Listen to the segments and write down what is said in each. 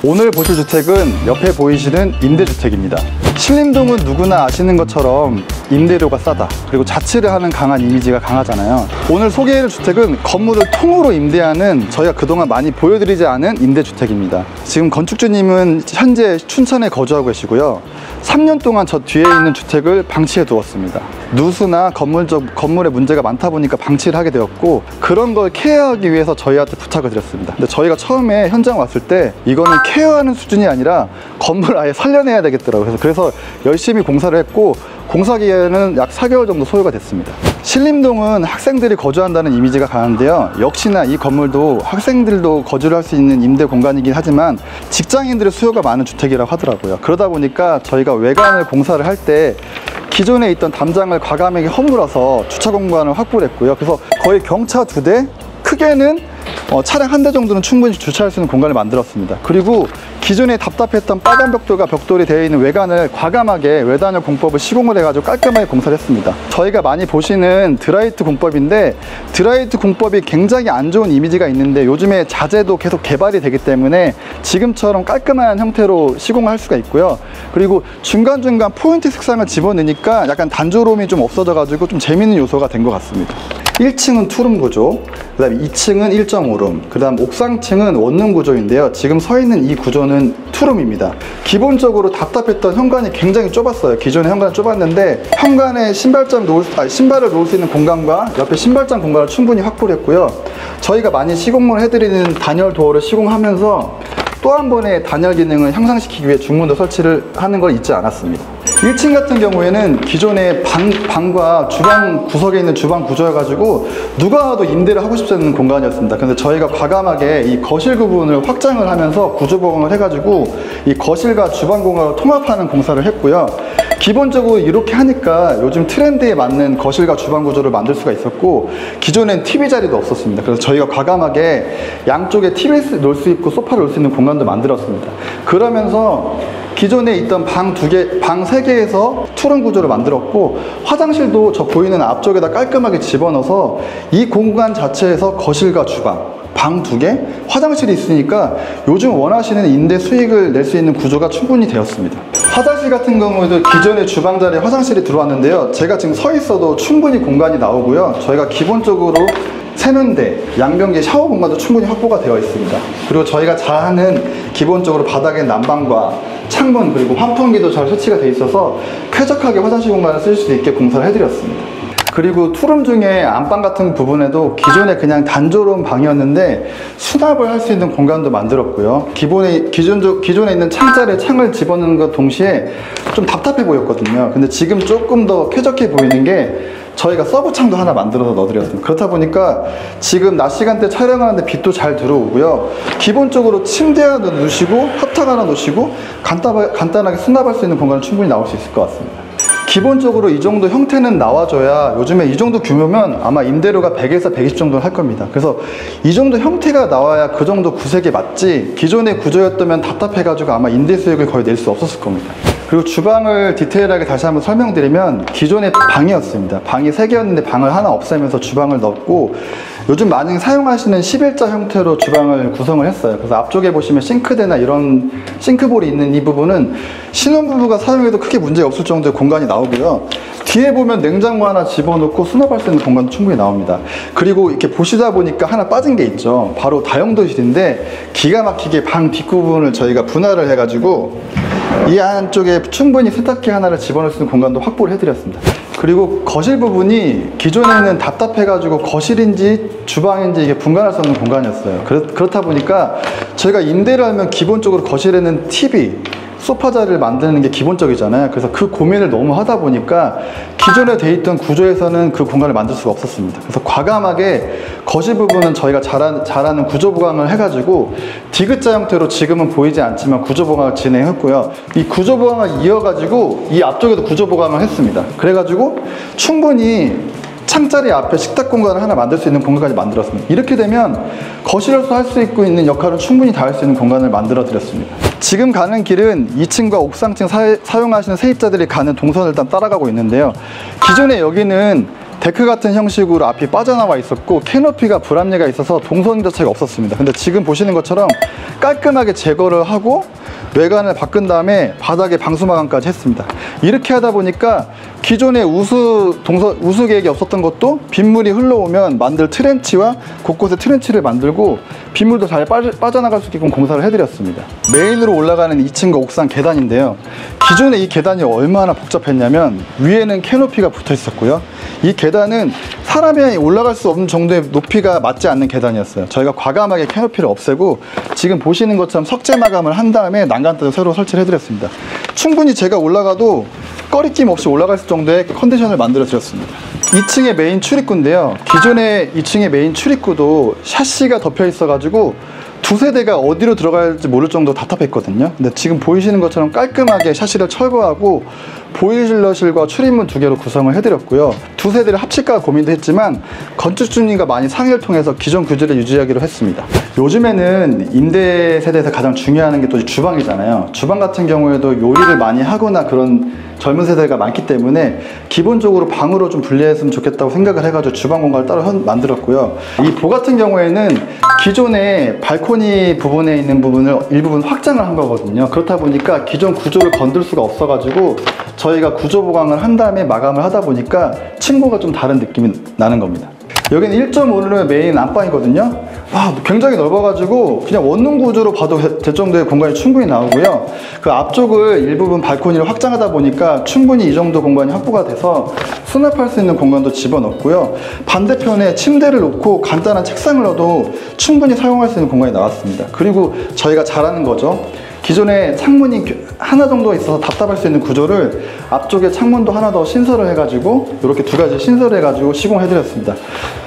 오늘 보실 주택은 옆에 보이시는 임대주택입니다. 신림동은 누구나 아시는 것처럼 임대료가 싸다, 그리고 자치를 하는 강한 이미지가 강하잖아요. 오늘 소개해드릴 주택은 건물을 통으로 임대하는, 저희가 그동안 많이 보여드리지 않은 임대주택입니다. 지금 건축주님은 현재 춘천에 거주하고 계시고요. 3년 동안 저 뒤에 있는 주택을 방치해 두었습니다. 누수나 건물에 문제가 많다 보니까 방치를 하게 되었고, 그런 걸 케어하기 위해서 저희한테 부탁을 드렸습니다. 근데 저희가 처음에 현장 왔을 때 이거는 케어하는 수준이 아니라 건물 아예 살려내야 되겠더라고요. 그래서 열심히 공사를 했고, 공사 기간은 약 4개월 정도 소요가 됐습니다. 신림동은 학생들이 거주한다는 이미지가 강한데요. 역시나 이 건물도 학생들도 거주를 할 수 있는 임대 공간이긴 하지만 직장인들의 수요가 많은 주택이라고 하더라고요. 그러다 보니까 저희가 외관을 공사를 할 때 기존에 있던 담장을 과감하게 허물어서 주차 공간을 확보를 했고요. 그래서 거의 경차 2대, 크게는 차량 1대 정도는 충분히 주차할 수 있는 공간을 만들었습니다. 그리고 기존에 답답했던 빨간 벽돌이 되어 있는 외관을 과감하게 외단열 공법을 시공을 해가지고 깔끔하게 공사를 했습니다. 저희가 많이 보시는 드라이트 공법인데, 드라이트 공법이 굉장히 안 좋은 이미지가 있는데 요즘에 자재도 계속 개발이 되기 때문에 지금처럼 깔끔한 형태로 시공을 할 수가 있고요. 그리고 중간중간 포인트 색상을 집어넣으니까 약간 단조로움이 좀 없어져 가지고 좀 재밌는 요소가 된 것 같습니다. 1층은 투룸 구조, 그 다음에 2층은 1.5룸, 그 다음 옥상층은 원룸 구조인데요. 지금 서 있는 이 구조는 투룸입니다. 기본적으로 답답했던 현관이 굉장히 좁았어요. 기존에 현관은 좁았는데 현관에 신발을 놓을 수 있는 공간과 옆에 신발장 공간을 충분히 확보를 했고요. 저희가 많이 시공을 해드리는 단열 도어를 시공하면서 또 한 번의 단열 기능을 향상시키기 위해 중문도 설치를 하는 걸 잊지 않았습니다. 1층 같은 경우에는 기존의 방과 주방 구석에 있는 주방 구조여가지고 누가 와도 임대를 하고 싶지 않은 공간이었습니다. 근데 저희가 과감하게 이 거실 부분을 확장을 하면서 구조 보강을 해가지고 이 거실과 주방 공간을 통합하는 공사를 했고요. 기본적으로 이렇게 하니까 요즘 트렌드에 맞는 거실과 주방 구조를 만들 수가 있었고, 기존엔 TV 자리도 없었습니다. 그래서 저희가 과감하게 양쪽에 TV를 놓을 수 있고 소파를 놓을 수 있는 공간도 만들었습니다. 그러면서 기존에 있던 방 3개에서 투룸 구조를 만들었고, 화장실도 저 보이는 앞쪽에다 깔끔하게 집어넣어서 이 공간 자체에서 거실과 주방, 방 2개, 화장실이 있으니까 요즘 원하시는 임대 수익을 낼 수 있는 구조가 충분히 되었습니다. 화장실 같은 경우에도 기존의 주방 자리에 화장실이 들어왔는데요. 제가 지금 서 있어도 충분히 공간이 나오고요. 저희가 기본적으로 세면대, 양변기, 샤워 공간도 충분히 확보가 되어 있습니다. 그리고 저희가 잘 하는 기본적으로 바닥에 난방과 창문, 그리고 환풍기도 잘 설치가 되어 있어서 쾌적하게 화장실 공간을 쓸 수 있게 공사를 해드렸습니다. 그리고 투룸 중에 안방 같은 부분에도 기존에 그냥 단조로운 방이었는데 수납을 할 수 있는 공간도 만들었고요. 기존에 있는 창자리에 창을 집어넣는 것 동시에 좀 답답해 보였거든요. 근데 지금 조금 더 쾌적해 보이는 게 저희가 서브 창도 하나 만들어서 넣어드렸습니다. 그렇다 보니까 지금 낮 시간대 촬영하는데 빛도 잘 들어오고요. 기본적으로 침대 하나 놓으시고 협탁 하나 놓으시고 간단하게 수납할 수 있는 공간은 충분히 나올 수 있을 것 같습니다. 기본적으로 이 정도 형태는 나와줘야, 요즘에 이 정도 규모면 아마 임대료가 100에서 120 정도는 할 겁니다. 그래서 이 정도 형태가 나와야 그 정도 구색에 맞지, 기존의 구조였다면 답답해가지고 아마 임대 수익을 거의 낼 수 없었을 겁니다. 그리고 주방을 디테일하게 다시 한번 설명드리면, 기존에 방이었습니다. 방이 3개였는데 방을 하나 없애면서 주방을 넣었고, 요즘 많이 사용하시는 11자 형태로 주방을 구성을 했어요. 그래서 앞쪽에 보시면 싱크대나 이런 싱크볼이 있는 이 부분은 신혼부부가 사용해도 크게 문제가 없을 정도의 공간이 나오고요. 뒤에 보면 냉장고 하나 집어넣고 수납할 수 있는 공간도 충분히 나옵니다. 그리고 이렇게 보시다 보니까 하나 빠진 게 있죠. 바로 다용도실인데 기가 막히게 방 뒷부분을 저희가 분할을 해가지고 이 안쪽에 충분히 세탁기 하나를 집어넣을 수 있는 공간도 확보를 해드렸습니다. 그리고 거실 부분이 기존에는 답답해가지고 거실인지 주방인지 이게 분간할 수 없는 공간이었어요. 그렇다 보니까 저희가 임대를 하면 기본적으로 거실에는 TV, 소파 자리를 만드는 게 기본적이잖아요. 그래서 그 고민을 너무 하다 보니까 기존에 돼 있던 구조에서는 그 공간을 만들 수가 없었습니다. 그래서 과감하게 거실 부분은 저희가 잘하는 구조 보강을 해가지고 디귿자 형태로 지금은 보이지 않지만 구조 보강을 진행했고요. 이 구조 보강을 이어가지고 이 앞쪽에도 구조 보강을 했습니다. 그래가지고 충분히 창자리 앞에 식탁 공간을 하나 만들 수 있는 공간까지 만들었습니다. 이렇게 되면 거실로서 할 수 있는 역할은 충분히 다 할 수 있는 공간을 만들어 드렸습니다. 지금 가는 길은 2층과 옥상층 사용하시는 세입자들이 가는 동선을 일단 따라가고 있는데요. 기존에 여기는 데크 같은 형식으로 앞이 빠져나와 있었고 캐노피가 불합리가 있어서 동선 자체가 없었습니다. 근데 지금 보시는 것처럼 깔끔하게 제거를 하고 외관을 바꾼 다음에 바닥에 방수 마감까지 했습니다. 이렇게 하다 보니까 기존에 우수 계획이 없었던 것도 빗물이 흘러오면 만들 트렌치와 곳곳에 트렌치를 만들고 빗물도 잘 빠져나갈 수 있게끔 공사를 해드렸습니다. 메인으로 올라가는 2층과 옥상 계단인데요. 기존에 이 계단이 얼마나 복잡했냐면 위에는 캐노피가 붙어 있었고요. 이 계단은 사람이 올라갈 수 없는 정도의 높이가 맞지 않는 계단이었어요. 저희가 과감하게 캐노피를 없애고 지금 보시는 것처럼 석재 마감을 한 다음에 난간대도 새로 설치를 해드렸습니다. 충분히 제가 올라가도 꺼리낌 없이 올라갈 정도의 컨디션을 만들어 드렸습니다. 2층의 메인 출입구인데요. 기존의 2층의 메인 출입구도 샤시가 덮여 있어 가지고 두 세대가 어디로 들어갈지 모를 정도로 답답했거든요. 근데 지금 보이시는 것처럼 깔끔하게 샤시를 철거하고 보일러실과 출입문 2개로 구성을 해드렸고요. 두 세대를 합칠까 고민도 했지만 건축주님과 많이 상의를 통해서 기존 구조를 유지하기로 했습니다. 요즘에는 임대 세대에서 가장 중요한 게 또 주방이잖아요. 주방 같은 경우에도 요리를 많이 하거나 그런 젊은 세대가 많기 때문에 기본적으로 방으로 좀 분리했으면 좋겠다고 생각을 해가지고 주방 공간을 따로 만들었고요. 이 보 같은 경우에는 기존의 발코니 부분에 있는 부분을 일부분 확장을 한 거거든요. 그렇다 보니까 기존 구조를 건들 수가 없어가지고 저희가 구조 보강을 한 다음에 마감을 하다 보니까 층고가 좀 다른 느낌이 나는 겁니다. 여기는 1.5의 메인 안방이거든요. 굉장히 넓어가지고 그냥 원룸 구조로 봐도 될 정도의 공간이 충분히 나오고요. 그 앞쪽을 일부분 발코니를 확장하다 보니까 충분히 이 정도 공간이 확보가 돼서 수납할 수 있는 공간도 집어넣었고요. 반대편에 침대를 놓고 간단한 책상을 넣어도 충분히 사용할 수 있는 공간이 나왔습니다. 그리고 저희가 잘하는 거죠. 기존에 창문이 하나 정도 있어서 답답할 수 있는 구조를 앞쪽에 창문도 하나 더 신설을 해가지고 이렇게 두 가지 신설을 해가지고 시공해드렸습니다.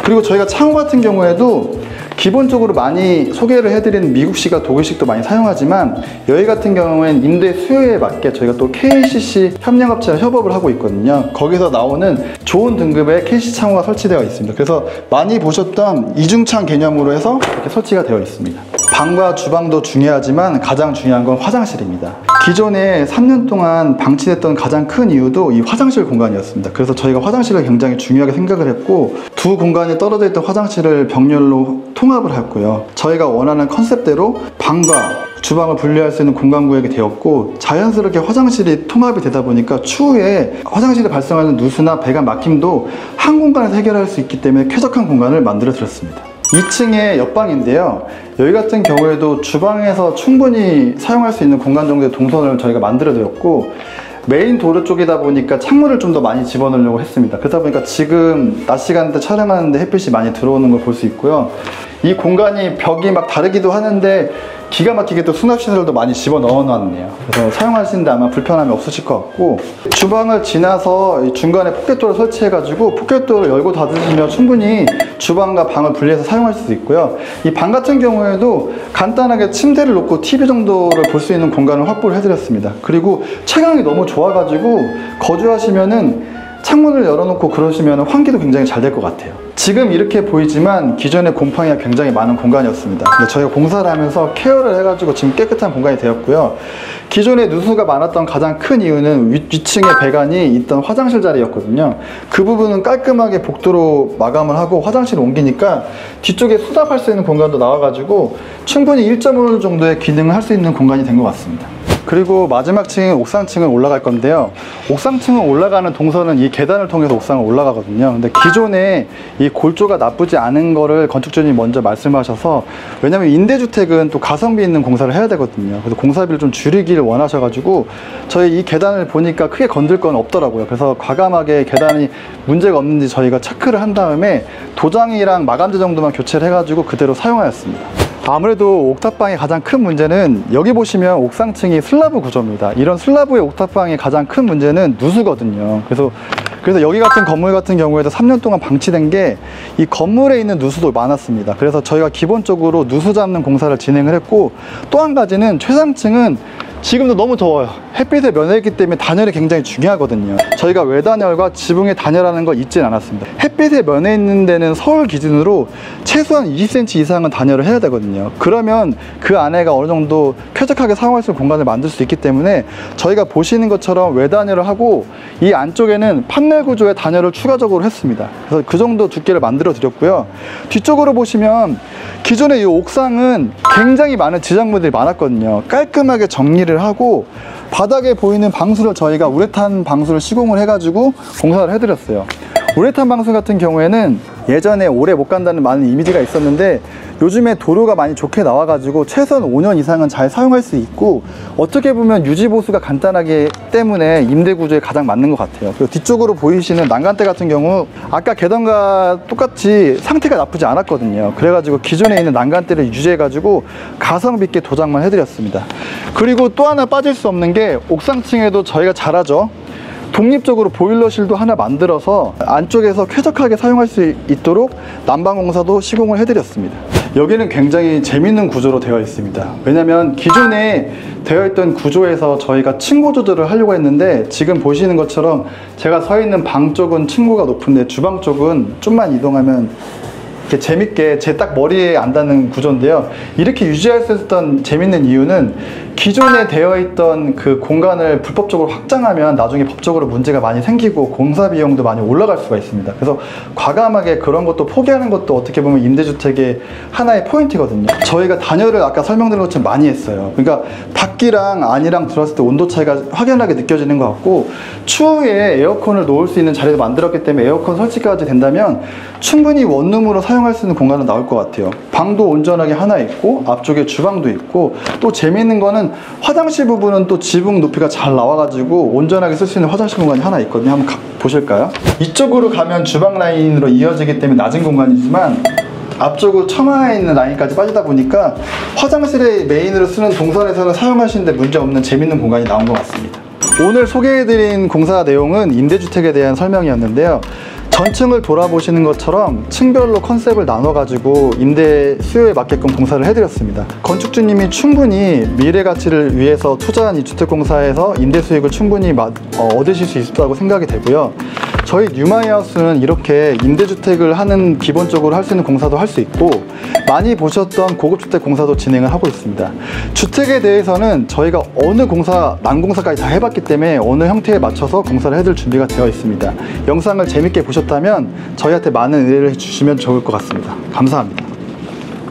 그리고 저희가 창호 같은 경우에도 기본적으로 많이 소개를 해드리는 미국식과 독일식도 많이 사용하지만 여기 같은 경우에는 임대 수요에 맞게 저희가 또 KCC 협력업체랑 협업을 하고 있거든요. 거기서 나오는 좋은 등급의 KCC 창호가 설치되어 있습니다. 그래서 많이 보셨던 이중창 개념으로 해서 이렇게 설치가 되어 있습니다. 방과 주방도 중요하지만 가장 중요한 건 화장실입니다. 기존에 3년 동안 방치됐던 가장 큰 이유도 이 화장실 공간이었습니다. 그래서 저희가 화장실을 굉장히 중요하게 생각을 했고 두 공간이 떨어져 있던 화장실을 병렬로 통합을 했고요. 저희가 원하는 컨셉대로 방과 주방을 분리할 수 있는 공간 구역이 되었고 자연스럽게 화장실이 통합이 되다 보니까 추후에 화장실에 발생하는 누수나 배관 막힘도 한 공간에서 해결할 수 있기 때문에 쾌적한 공간을 만들어 드렸습니다. 2층의 옆방인데요. 여기 같은 경우에도 주방에서 충분히 사용할 수 있는 공간 정도의 동선을 저희가 만들어 드렸고 메인 도로 쪽이다 보니까 창문을 좀 더 많이 집어넣으려고 했습니다. 그러다 보니까 지금 낮 시간대 촬영하는데 햇빛이 많이 들어오는 걸 볼 수 있고요. 이 공간이 벽이 막 다르기도 하는데 기가 막히게 또 수납시설도 많이 집어넣어 놨네요. 그래서 사용하시는데 아마 불편함이 없으실 것 같고 주방을 지나서 중간에 포켓도어를 설치해가지고 포켓도어를 열고 닫으시면 충분히 주방과 방을 분리해서 사용할 수 있고요. 이 방 같은 경우에도 간단하게 침대를 놓고 TV 정도를 볼 수 있는 공간을 확보를 해드렸습니다. 그리고 채광이 너무 좋아가지고 거주하시면은 창문을 열어놓고 그러시면 환기도 굉장히 잘 될 것 같아요. 지금 이렇게 보이지만 기존에 곰팡이가 굉장히 많은 공간이었습니다. 근데 저희가 공사를 하면서 케어를 해가지고 지금 깨끗한 공간이 되었고요. 기존에 누수가 많았던 가장 큰 이유는 위층에 배관이 있던 화장실 자리였거든요. 그 부분은 깔끔하게 복도로 마감을 하고 화장실을 옮기니까 뒤쪽에 수납할 수 있는 공간도 나와가지고 충분히 1.5 정도의 기능을 할 수 있는 공간이 된 것 같습니다. 그리고 마지막 층인 옥상층을 올라갈 건데요. 옥상층을 올라가는 동선은 이 계단을 통해서 옥상을 올라가거든요. 근데 기존에 이 골조가 나쁘지 않은 거를 건축주님이 먼저 말씀하셔서 왜냐면 임대주택은 또 가성비 있는 공사를 해야 되거든요. 그래서 공사비를 좀 줄이기를 원하셔가지고 저희 이 계단을 보니까 크게 건들 건 없더라고요. 그래서 과감하게 계단이 문제가 없는지 저희가 체크를 한 다음에 도장이랑 마감재 정도만 교체를 해가지고 그대로 사용하였습니다. 아무래도 옥탑방의 가장 큰 문제는 여기 보시면 옥상층이 슬라브 구조입니다. 이런 슬라브의 옥탑방의 가장 큰 문제는 누수거든요. 그래서 여기 같은 건물 같은 경우에도 3년 동안 방치된 게 이 건물에 있는 누수도 많았습니다. 그래서 저희가 기본적으로 누수 잡는 공사를 진행을 했고 또 한 가지는 최상층은 지금도 너무 더워요. 햇빛에 면했기 때문에 단열이 굉장히 중요하거든요. 저희가 외단열과 지붕의 단열하는 거 잊진 않았습니다. 햇빛에 면해 있는 데는 서울 기준으로 최소한 20cm 이상은 단열을 해야 되거든요. 그러면 그 안에가 어느 정도 쾌적하게 사용할 수 있는 공간을 만들 수 있기 때문에 저희가 보시는 것처럼 외단열을 하고 이 안쪽에는 판넬 구조의 단열을 추가적으로 했습니다. 그래서 그 정도 두께를 만들어 드렸고요. 뒤쪽으로 보시면 기존의 이 옥상은 굉장히 많은 지작물들이 많았거든요. 깔끔하게 정리를 하고 바닥에 보이는 방수를 저희가 우레탄 방수를 시공을 해가지고 공사를 해드렸어요. 우레탄 방수 같은 경우에는 예전에 오래 못 간다는 많은 이미지가 있었는데 요즘에 도료가 많이 좋게 나와가지고 최소한 5년 이상은 잘 사용할 수 있고 어떻게 보면 유지보수가 간단하기 때문에 임대 구조에 가장 맞는 것 같아요. 그리고 뒤쪽으로 보이시는 난간대 같은 경우 아까 계단과 똑같이 상태가 나쁘지 않았거든요. 그래가지고 기존에 있는 난간대를 유지해가지고 가성비 있게 도장만 해드렸습니다. 그리고 또 하나 빠질 수 없는 게 옥상층에도 저희가 잘하죠. 독립적으로 보일러실도 하나 만들어서 안쪽에서 쾌적하게 사용할 수 있도록 난방공사도 시공을 해드렸습니다. 여기는 굉장히 재밌는 구조로 되어 있습니다. 왜냐면 기존에 되어 있던 구조에서 저희가 층고 조절을 하려고 했는데 지금 보시는 것처럼 제가 서 있는 방 쪽은 층고가 높은데 주방 쪽은 좀만 이동하면 이렇게 재밌게 제 딱 머리에 안 닿는 구조인데요. 이렇게 유지할 수 있었던 재밌는 이유는 기존에 되어 있던 그 공간을 불법적으로 확장하면 나중에 법적으로 문제가 많이 생기고 공사 비용도 많이 올라갈 수가 있습니다. 그래서 과감하게 그런 것도 포기하는 것도 어떻게 보면 임대주택의 하나의 포인트거든요. 저희가 단열을 아까 설명드린 것처럼 많이 했어요. 그러니까 밖이랑 안이랑 들어왔을 때 온도 차이가 확연하게 느껴지는 것 같고 추후에 에어컨을 놓을 수 있는 자리도 만들었기 때문에 에어컨 설치까지 된다면 충분히 원룸으로 사용할 수 있는 공간은 나올 것 같아요. 방도 온전하게 하나 있고 앞쪽에 주방도 있고 또 재미있는 거는 화장실 부분은 또 지붕 높이가 잘 나와가지고 온전하게 쓸 수 있는 화장실 공간이 하나 있거든요. 한번 보실까요? 이쪽으로 가면 주방 라인으로 이어지기 때문에 낮은 공간이지만 앞쪽으로 처마에 있는 라인까지 빠지다 보니까 화장실에 메인으로 쓰는 동선에서는 사용하시는데 문제없는 재밌는 공간이 나온 것 같습니다. 오늘 소개해드린 공사 내용은 임대주택에 대한 설명이었는데요. 전층을 돌아보시는 것처럼 층별로 컨셉을 나눠가지고 임대 수요에 맞게끔 공사를 해드렸습니다. 건축주님이 충분히 미래 가치를 위해서 투자한 이 주택공사에서 임대 수익을 충분히 얻으실 수 있다고 생각이 되고요. 저희 뉴마이하우스는 이렇게 임대주택을 하는 기본적으로 할 수 있는 공사도 할 수 있고 많이 보셨던 고급주택 공사도 진행을 하고 있습니다. 주택에 대해서는 저희가 어느 공사, 난공사까지 다 해봤기 때문에 어느 형태에 맞춰서 공사를 해줄 준비가 되어 있습니다. 영상을 재밌게 보셨다면 저희한테 많은 의뢰를 해주시면 좋을 것 같습니다. 감사합니다.